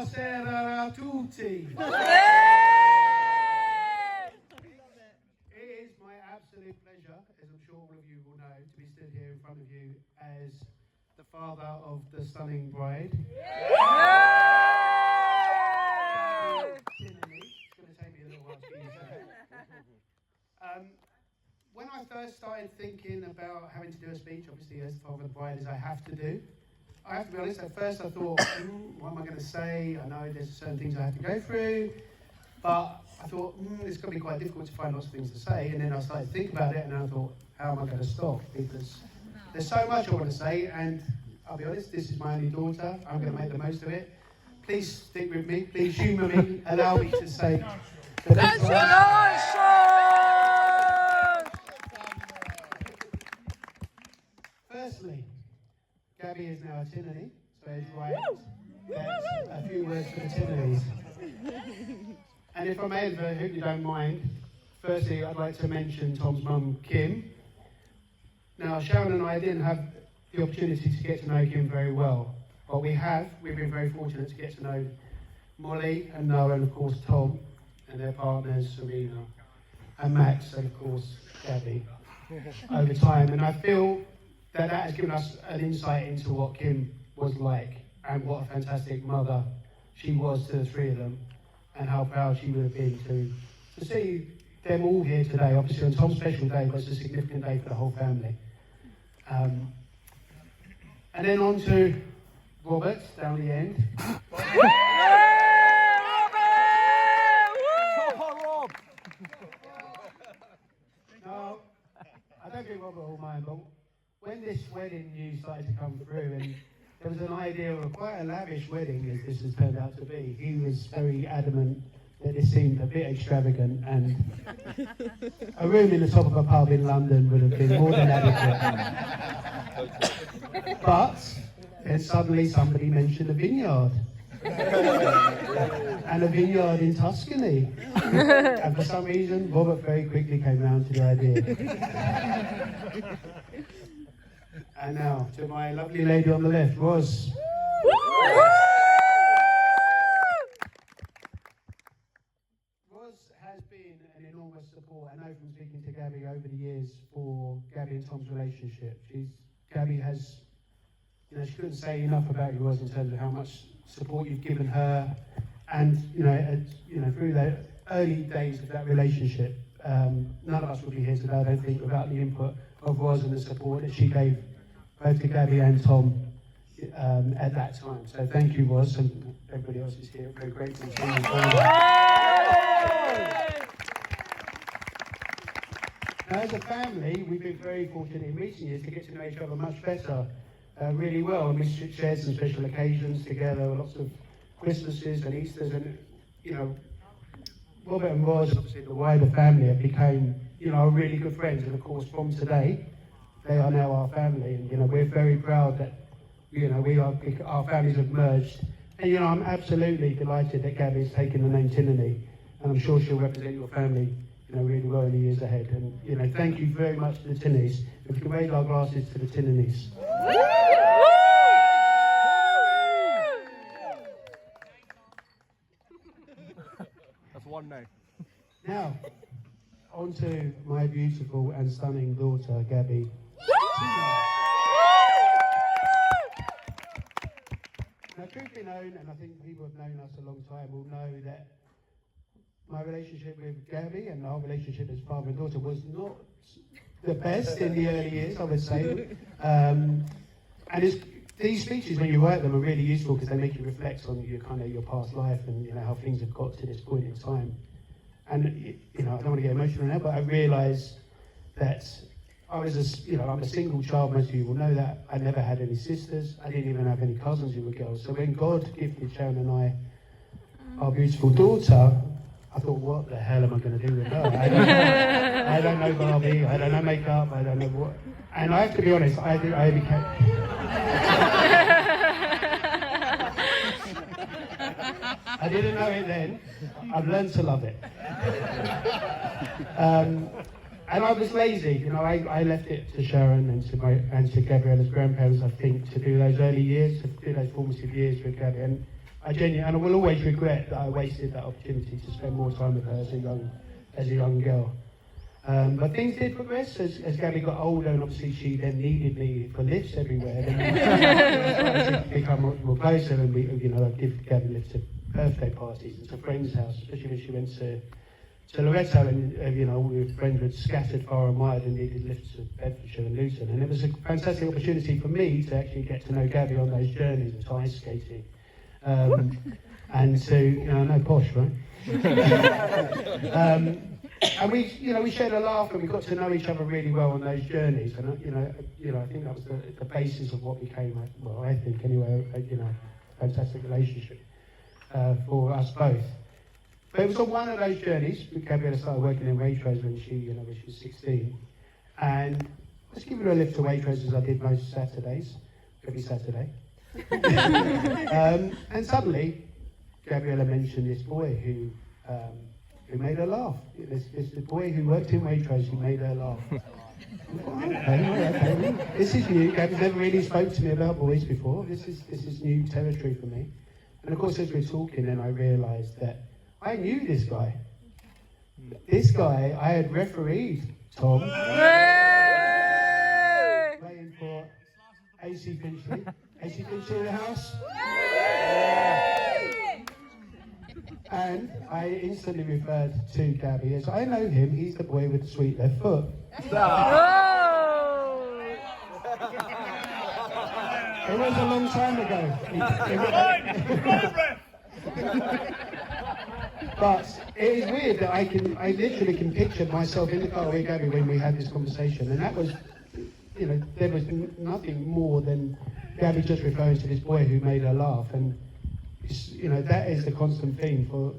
Buonasera a tutti. It is my absolute pleasure, as I'm sure all of you will know, to be stood here in front of you as the father of the stunning bride. It's going to take me a little while to get used to that. When I first started thinking about having to do a speech, obviously as the father of the bride, as I have to do, I have to be honest, at first I thought, what am I going to say? I know there's certain things I have to go through, but I thought, it's going to be quite difficult to find lots of things to say, and then I started to think about it, and I thought, how am I going to stop? Because there's so much I want to say, and I'll be honest, this is my only daughter, I'm going to make the most of it. Please stick with me, please humour me, allow me to say... Firstly, Gabby is now a Tinny, so it's right. That's a few words for the Tinnies. And if I may, I hope you don't mind, firstly I'd like to mention Tom's mum, Kim. Now, Sharon and I didn't have the opportunity to get to know Kim very well, but we've been very fortunate to get to know Molly and Noah and of course Tom and their partners, Serena and Max and of course Gabby over time. And I feel that has given us an insight into what Kim was like and what a fantastic mother she was to the three of them and how proud she would have been to see them all here today. Obviously on Tom's special day, but it's a significant day for the whole family. And then on to Robert down the end. No, I don't think Robert will mind, but when this wedding news started to come through, and there was an idea of quite a lavish wedding, as this has turned out to be, he was very adamant that this seemed a bit extravagant, and a room in the top of a pub in London would have been more than adequate. But then suddenly somebody mentioned a vineyard. And a vineyard in Tuscany. And for some reason, Robert very quickly came round to the idea. And now, to my lovely lady on the left, Roz. Roz has been an enormous support, I know from speaking to Gabby over the years, for Gabby and Tom's relationship. Gabby has, she couldn't say enough about you, Roz, in terms of how much support you've given her, and through the early days of that relationship, none of us would be here today, I don't think, without the input of Roz and the support that she gave both to Gabby and Tom at that time. So thank you, Roz, and everybody else is here. Very grateful to you. Now, as a family, we've been very fortunate in recent years to get to know each other much better, really well, and we shared some special occasions together, lots of Christmases and Easters, and Robert and Roz, obviously the wider family, have become really good friends, and of course from today they are now our family, and we're very proud that our families have merged, and I'm absolutely delighted that Gabby's taken the name Tinney, and I'm sure she'll represent your family really well in the years ahead. And thank you very much to the Tinneys. If we can raise our glasses to the Tinneys. That's one name. Now, on to my beautiful and stunning daughter, Gabby. Now, truth be known, and I think people have known us a long time will know that my relationship with Gabby and our relationship as father and daughter was not the best in the early years, I would say. And these speeches, when you write them, are really useful because they make you reflect on your past life and how things have got to this point in time. And I don't want to get emotional now, but I realise that I'm a single child. Most of you will know that. I never had any sisters. I didn't even have any cousins who were girls. So when God gifted Sharon and I our beautiful daughter, I thought, what the hell am I going to do with her? I don't know Barbie, I don't know makeup, I don't know what. And I have to be honest, I became... I didn't know it then. I've learned to love it. And I was lazy. I left it to Sharon and to Gabriella's grandparents, I think, to do those early years, to do those formative years with Gabby. And I genuinely, and I will always regret that I wasted that opportunity to spend more time with her as a young girl. But things did progress as Gabby got older, and obviously she then needed me for lifts everywhere. Then we started to become more closer, and I'd give Gabby lifts to birthday parties and to friends' house, especially when she went to Loretto, and all her friends were scattered far and wide and needed lifts to Bedfordshire and Luton. And it was a fantastic opportunity for me to actually get to know Gabby on those journeys of ice skating. And to, I know posh, right? And we shared a laugh, and we got to know each other really well on those journeys. And I think that was the basis of what became, I think anyway, a fantastic relationship for us both. But it was on one of those journeys. Gabriella started working in Waitrose when she was 16, and I was giving her a lift to Waitrose as I did most Saturdays, every Saturday. And suddenly, Gabriella mentioned this boy who made her laugh. This boy who worked in Waitrose who made her laugh. Okay. This is new. Gabby's never really spoke to me about boys before. This is new territory for me. And of course, as we're talking, then I realised that I knew this guy. This guy I had refereed, Tom, playing for AC Finchley. AC Finchley in the house. And I instantly referred to Gabby as, I know him, he's the boy with the sweet left foot. It was a long time ago. But it is weird that I literally can picture myself in the car with Gabby when we had this conversation, and that was, there was nothing more than Gabby just referring to this boy who made her laugh, and that is the constant theme for